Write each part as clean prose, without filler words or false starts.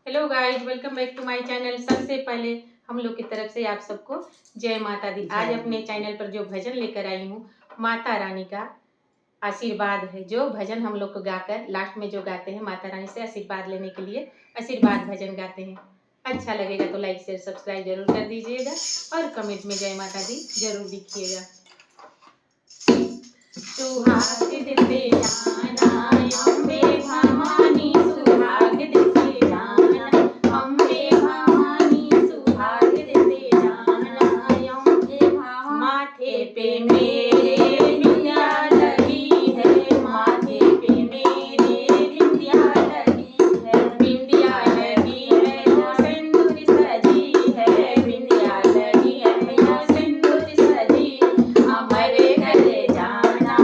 Hello guys, welcome back to my channel. सबसे पहले हम लोग की तरफ से आप सबको जय माता दी। आज अपने चैनल पर जो भजन लेकर आई हूँ, माता रानी का आशीर्वाद है। जो भजन हम लोग को गाकर लास्ट में जो गाते हैं, माता रानी से आशीर्वाद लेने के लिए आशीर्वाद भजन गाते हैं। अच्छा लगेगा तो लाइक शेयर सब्सक्राइब जरूर कर दीजिएगा और कमेंट में जय माता दी जरूर लिखिएगा। सुहाग देते जाना अम्बे भवानी, सुहाग देते जाना अम्बे भवानी, सुहाग देते जाना अम्बे भवानी। माथे पे मेरे बिंदिया लगी है, माथे पे मेरे बिंदिया लगी है, बिंदिया लगी है वो सिंदूर सजी है, बिंदिया लगी है वो सिंदूर सजी। हमारे घरे जाना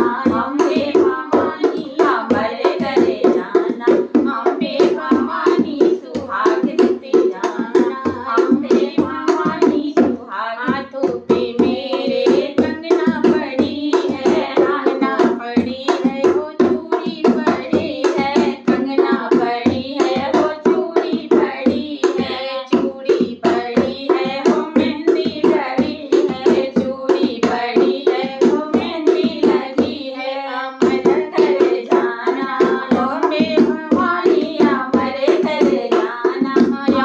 अम्बे भवानी, हमारे घरे जाना अम्बे भवानी, सुहाग देते जाना अम्बे भवानी, सुहाग। हाथों पे मेरे कंगना पड़ी है, कंगना पड़ी है वो चूड़ी पड़ी है, कंगना पड़ी है वो चूड़ी पड़ी है, चूड़ी पड़ी है वो मेहंदी लगी है, चूड़ी पड़ी है वो मेहंदी लगी है। हमारे घरे जाना अम्बे भवानी, हमारे घरे जाना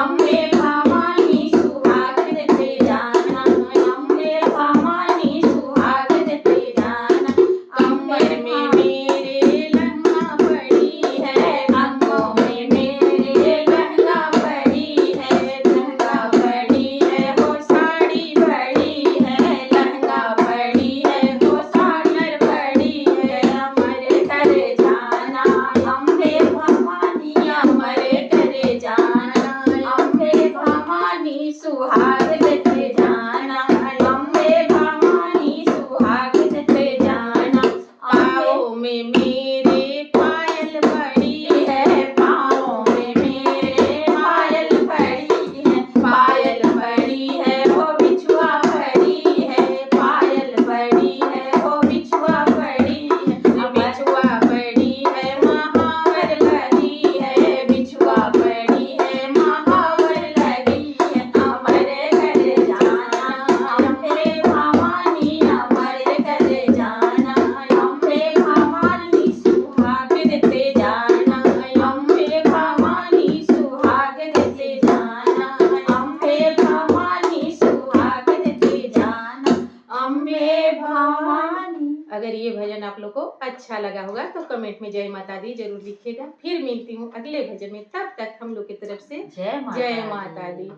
अम्बे भवानी, सुहाग देते जाना अम्बे भवानी, सुहाग देते जाना। कमर में मेरे लहंगा पड़ी है, अंगों में मेरे लहंगा पड़ी है, लहंगा पड़ी है वो साड़ी पड़ी है, लहंगा पड़ी है वो साड़ी पड़ी है। हमारे घरे जाना अम्बे भवानी, हमारे घरे जाना अम्बे भवानी, सुहाग देते जाना अम्बे भवानी, सुहाग देते जाना। पाँव में मेरे पायल पड़ी है, पाँव में मेरे पायल पड़ी है, पायल पड़ी है वो बिछुआ पड़ी है, पायल पड़ी है वो बिछुआ पड़ी है, बिछुआ पड़ी है महावर लगी है, बिछुआ पड़ी है महावर लगी है। हमारे घरे जाना अम्बे भवानी, हमारे घरे जाना अम्बे भवानी, सुहाग देते जाना अम्बे भवानी, सुहाग देते जाना अम्बे भवानी, सुहाग देते जाना अम्बे भवानी। अगर ये भजन आप लोग को अच्छा लगा होगा तो कमेंट में जय माता दी जरूर लिखिएगा। फिर मिलती हूँ अगले भजन में, तब तक हम लोग की तरफ से जय माता दी।